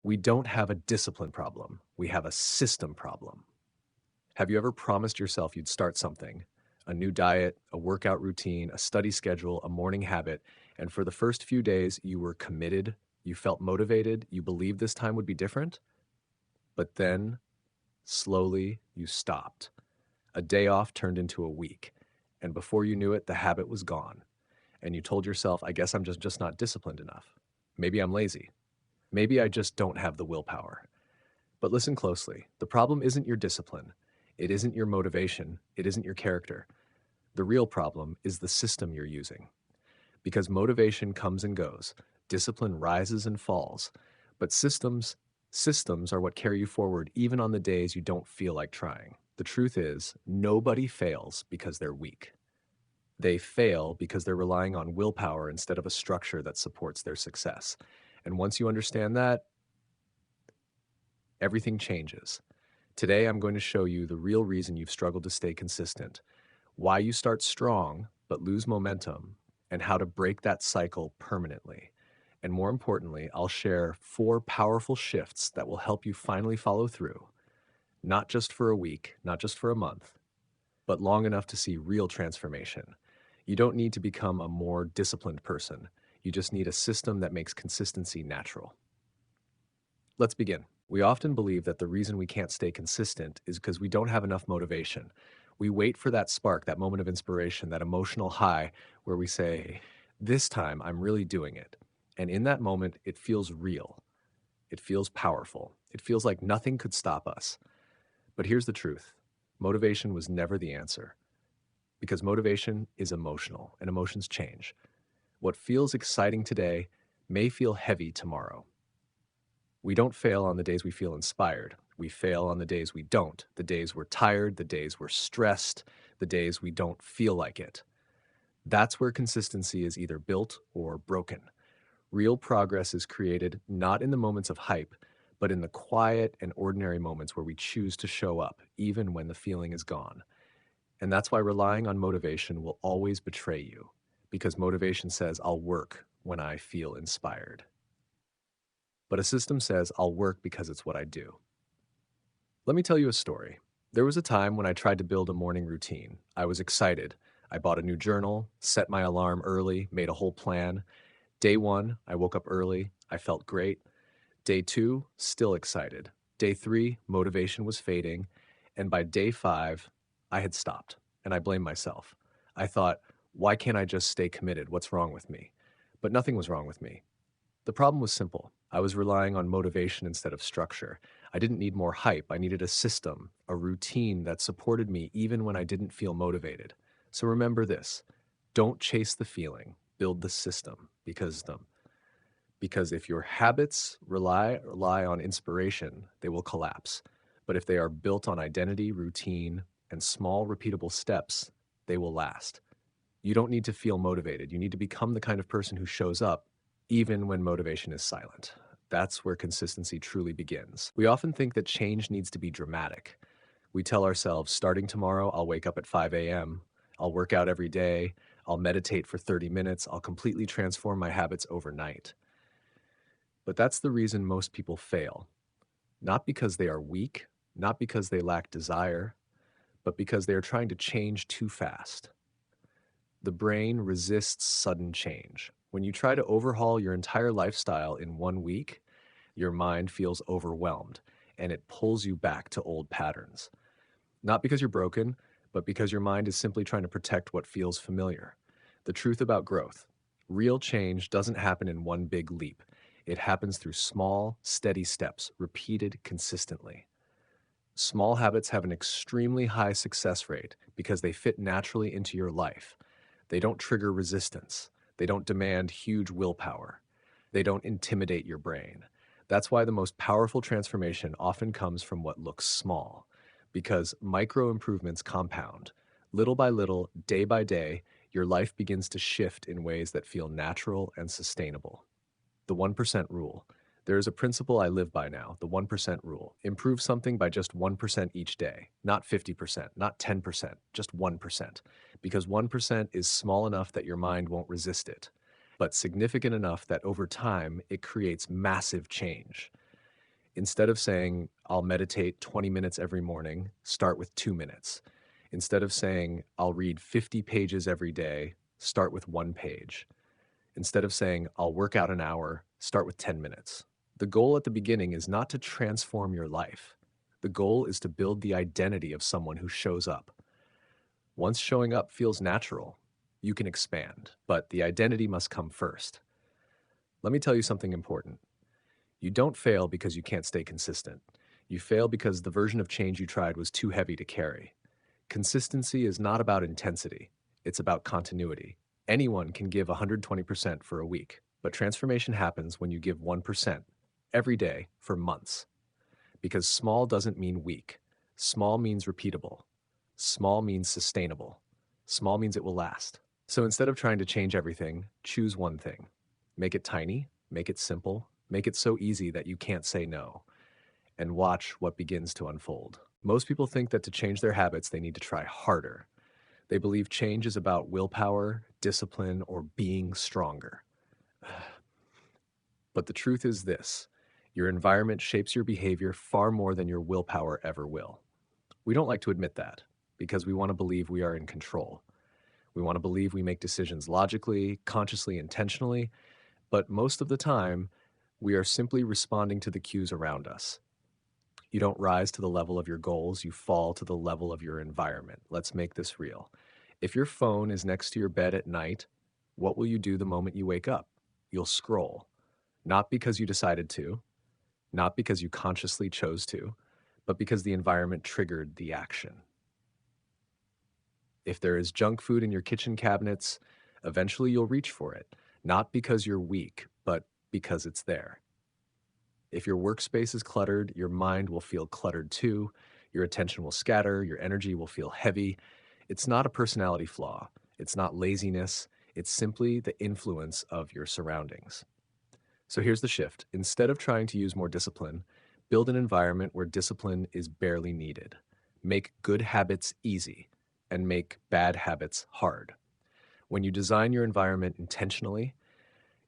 We don't have a discipline problem. We have a system problem. Have you ever promised yourself you'd start something, a new diet, a workout routine, a study schedule, a morning habit, and for the first few days you were committed, you felt motivated, you believed this time would be different, but then slowly you stopped. A day off turned into a week, and before you knew it, the habit was gone. And you told yourself, I guess I'm just not disciplined enough. Maybe I'm lazy. Maybe I just don't have the willpower. But listen closely. The problem isn't your discipline. It isn't your motivation. It isn't your character. The real problem is the system you're using. Because motivation comes and goes, discipline rises and falls, but systems are what carry you forward even on the days you don't feel like trying. The truth is, nobody fails because they're weak. They fail because they're relying on willpower instead of a structure that supports their success. And once you understand that, everything changes. Today, I'm going to show you the real reason you've struggled to stay consistent, why you start strong but lose momentum, and how to break that cycle permanently. And more importantly, I'll share 4 powerful shifts that will help you finally follow through, not just for a week, not just for a month, but long enough to see real transformation. You don't need to become a more disciplined person. You just need a system that makes consistency natural. Let's begin. We often believe that the reason we can't stay consistent is because we don't have enough motivation. We wait for that spark, that moment of inspiration, that emotional high where we say, this time I'm really doing it. And in that moment, it feels real. It feels powerful. It feels like nothing could stop us. But here's the truth. Motivation was never the answer because motivation is emotional and emotions change. What feels exciting today may feel heavy tomorrow. We don't fail on the days we feel inspired. We fail on the days we don't, the days we're tired, the days we're stressed, the days we don't feel like it. That's where consistency is either built or broken. Real progress is created not in the moments of hype, but in the quiet and ordinary moments where we choose to show up, even when the feeling is gone. And that's why relying on motivation will always betray you, because motivation says, I'll work when I feel inspired. But a system says, I'll work because it's what I do. Let me tell you a story. There was a time when I tried to build a morning routine. I was excited. I bought a new journal, set my alarm early, made a whole plan. Day 1, I woke up early. I felt great. Day 2, still excited. Day 3, motivation was fading. And by day 5, I had stopped, and I blamed myself. I thought, why can't I just stay committed? What's wrong with me? But nothing was wrong with me. The problem was simple. I was relying on motivation instead of structure. I didn't need more hype. I needed a system, a routine that supported me even when I didn't feel motivated. So remember this. Don't chase the feeling. Build the system because if your habits rely on inspiration, they will collapse. But if they are built on identity, routine, and small repeatable steps, they will last. You don't need to feel motivated. You need to become the kind of person who shows up even when motivation is silent. That's where consistency truly begins. We often think that change needs to be dramatic. We tell ourselves, starting tomorrow, I'll wake up at 5 a.m., I'll work out every day, I'll meditate for 30 minutes, I'll completely transform my habits overnight. But that's the reason most people fail. Not because they are weak, not because they lack desire, but because they are trying to change too fast. The brain resists sudden change. When you try to overhaul your entire lifestyle in 1 week, your mind feels overwhelmed and it pulls you back to old patterns. Not because you're broken, but because your mind is simply trying to protect what feels familiar. The truth about growth: real change doesn't happen in one big leap. It happens through small, steady steps, repeated consistently. Small habits have an extremely high success rate because they fit naturally into your life. They don't trigger resistance. They don't demand huge willpower. They don't intimidate your brain. That's why the most powerful transformation often comes from what looks small, because micro improvements compound. Little by little, day by day, your life begins to shift in ways that feel natural and sustainable. The 1% rule. There is a principle I live by now, the 1% rule. Improve something by just 1% each day, not 50%, not 10%, just 1%. Because 1% is small enough that your mind won't resist it, but significant enough that over time it creates massive change. Instead of saying, I'll meditate 20 minutes every morning, start with 2 minutes. Instead of saying, I'll read 50 pages every day, start with 1 page. Instead of saying, I'll work out an hour, start with 10 minutes. The goal at the beginning is not to transform your life. The goal is to build the identity of someone who shows up. Once showing up feels natural, you can expand, but the identity must come first. Let me tell you something important. You don't fail because you can't stay consistent. You fail because the version of change you tried was too heavy to carry. Consistency is not about intensity, it's about continuity. Anyone can give 120% for a week, but transformation happens when you give 1% every day for months. Because small doesn't mean weak. Small means repeatable. Small means sustainable. Small means it will last. So instead of trying to change everything, choose one thing. Make it tiny, make it simple, make it so easy that you can't say no, and watch what begins to unfold. Most people think that to change their habits, they need to try harder. They believe change is about willpower, discipline, or being stronger. But the truth is this: your environment shapes your behavior far more than your willpower ever will. We don't like to admit that because we want to believe we are in control. We want to believe we make decisions logically, consciously, intentionally, but most of the time, we are simply responding to the cues around us. You don't rise to the level of your goals, you fall to the level of your environment. Let's make this real. If your phone is next to your bed at night, what will you do the moment you wake up? You'll scroll. Not because you decided to, not because you consciously chose to, but because the environment triggered the action. If there is junk food in your kitchen cabinets, eventually you'll reach for it, not because you're weak, but because it's there. If your workspace is cluttered, your mind will feel cluttered too. Your attention will scatter, your energy will feel heavy. It's not a personality flaw. It's not laziness. It's simply the influence of your surroundings. So here's the shift. Instead of trying to use more discipline, build an environment where discipline is barely needed. Make good habits easy and make bad habits hard. When you design your environment intentionally,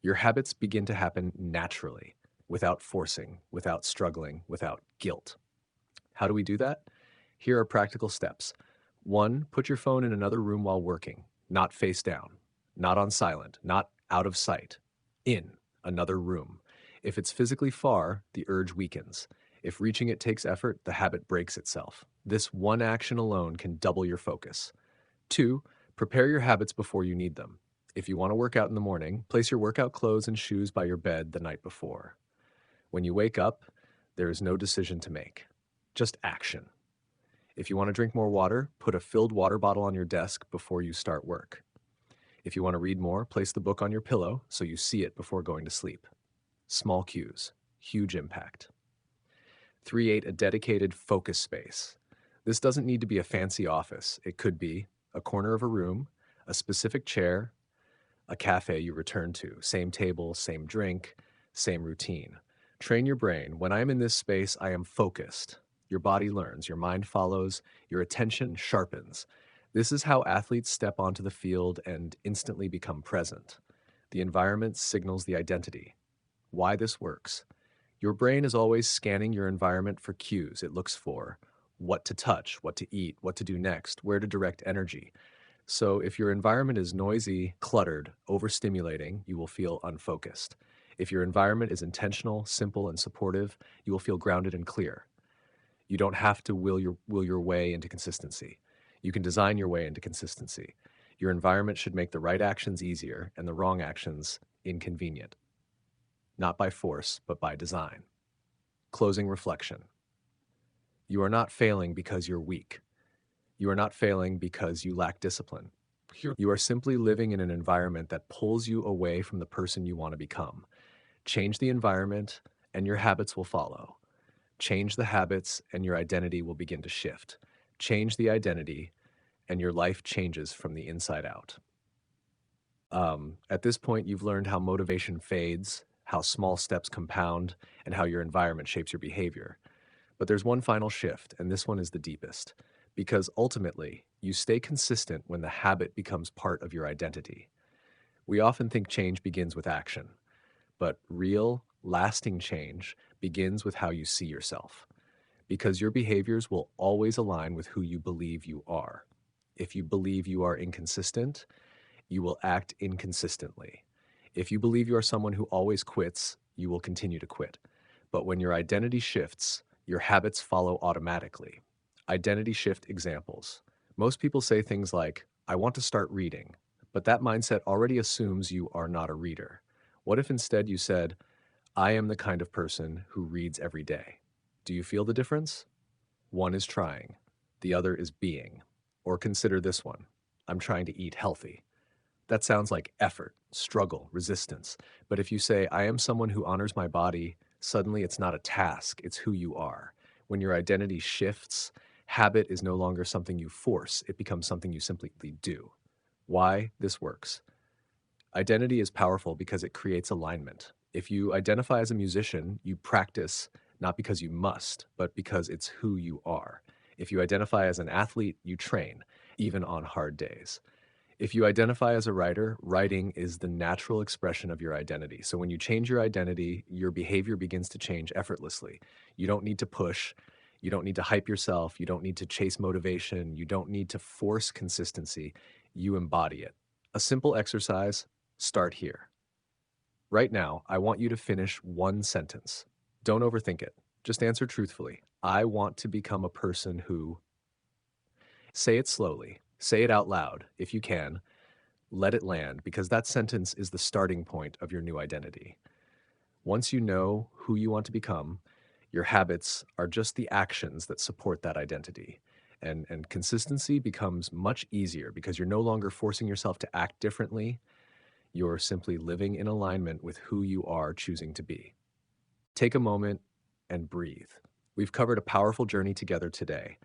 your habits begin to happen naturally, without forcing, without struggling, without guilt. How do we do that? Here are practical steps. 1, put your phone in another room while working, not face down, not on silent, not out of sight, in another room. If it's physically far, the urge weakens. If reaching it takes effort, the habit breaks itself. This one action alone can double your focus. 2, prepare your habits before you need them. If you want to work out in the morning, place your workout clothes and shoes by your bed the night before. When you wake up, there is no decision to make, just action. If you want to drink more water, put a filled water bottle on your desk before you start work. If you want to read more, place the book on your pillow so you see it before going to sleep. Small cues, huge impact. Create a dedicated focus space. This doesn't need to be a fancy office. It could be a corner of a room, a specific chair, a cafe you return to, same table, same drink, same routine. Train your brain. When I am in this space, I am focused. Your body learns, your mind follows, your attention sharpens. This is how athletes step onto the field and instantly become present. The environment signals the identity. Why this works. Your brain is always scanning your environment for cues. It looks for what to touch, what to eat, what to do next, where to direct energy. So if your environment is noisy, cluttered, overstimulating, you will feel unfocused. If your environment is intentional, simple, and supportive, you will feel grounded and clear. You don't have to will your way into consistency. You can design your way into consistency. Your environment should make the right actions easier and the wrong actions inconvenient. Not by force, but by design. Closing reflection. You are not failing because you're weak. You are not failing because you lack discipline. You are simply living in an environment that pulls you away from the person you want to become. Change the environment, and your habits will follow. Change the habits, and your identity will begin to shift. Change the identity, and your life changes from the inside out. At this point, you've learned how motivation fades, how small steps compound, and how your environment shapes your behavior. But there's one final shift, and this one is the deepest. Because ultimately, you stay consistent when the habit becomes part of your identity. We often think change begins with action, but real, lasting change begins with how you see yourself, because your behaviors will always align with who you believe you are. If you believe you are inconsistent, you will act inconsistently. If you believe you are someone who always quits, you will continue to quit. But when your identity shifts, your habits follow automatically. Identity shift examples. Most people say things like, I want to start reading, but that mindset already assumes you are not a reader. What if instead you said, I am the kind of person who reads every day? Do you feel the difference? One is trying, the other is being. Or consider this one, I'm trying to eat healthy. That sounds like effort, struggle, resistance. But if you say, I am someone who honors my body, suddenly it's not a task, it's who you are. When your identity shifts, habit is no longer something you force, it becomes something you simply do. Why this works? Identity is powerful because it creates alignment. If you identify as a musician, you practice not because you must, but because it's who you are. If you identify as an athlete, you train, even on hard days. If you identify as a writer, writing is the natural expression of your identity. So when you change your identity, your behavior begins to change effortlessly. You don't need to push. You don't need to hype yourself. You don't need to chase motivation. You don't need to force consistency. You embody it. A simple exercise, start here. Right now, I want you to finish one sentence. Don't overthink it. Just answer truthfully. I want to become a person who. Say it slowly. Say it out loud if you can. Let it land, because that sentence is the starting point of your new identity. Once you know who you want to become, your habits are just the actions that support that identity. And consistency becomes much easier because you're no longer forcing yourself to act differently. You're simply living in alignment with who you are choosing to be. Take a moment and breathe. We've covered a powerful journey together today.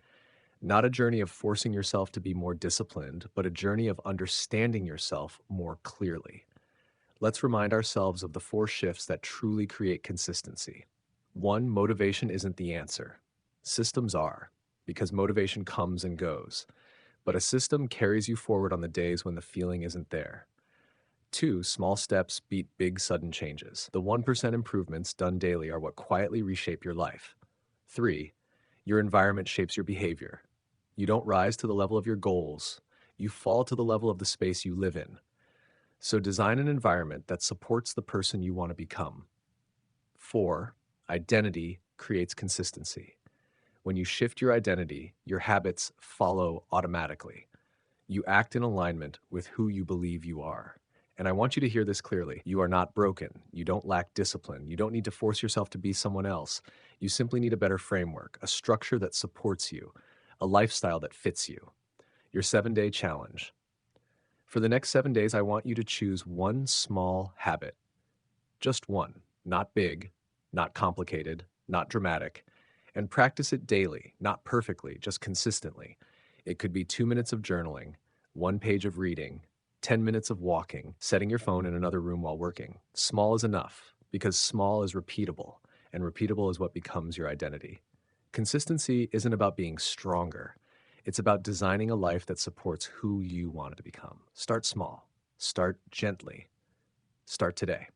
Not a journey of forcing yourself to be more disciplined, but a journey of understanding yourself more clearly. Let's remind ourselves of the four shifts that truly create consistency. One, motivation isn't the answer. Systems are, because motivation comes and goes. But a system carries you forward on the days when the feeling isn't there. Two, small steps beat big sudden changes. The 1% improvements done daily are what quietly reshape your life. Three, your environment shapes your behavior. You don't rise to the level of your goals. You fall to the level of the space you live in. So design an environment that supports the person you want to become. Four, identity creates consistency. When you shift your identity, your habits follow automatically. You act in alignment with who you believe you are. And I want you to hear this clearly. You are not broken. You don't lack discipline. You don't need to force yourself to be someone else. You simply need a better framework, a structure that supports you, a lifestyle that fits you. Your 7-day challenge. For the next 7 days, I want you to choose one small habit. Just one. Not big, not complicated, not dramatic. And practice it daily, not perfectly, just consistently. It could be 2 minutes of journaling, 1 page of reading, 10 minutes of walking, setting your phone in another room while working. Small is enough, because small is repeatable, and repeatable is what becomes your identity. Consistency isn't about being stronger. It's about designing a life that supports who you want to become. Start small. Start gently. Start today.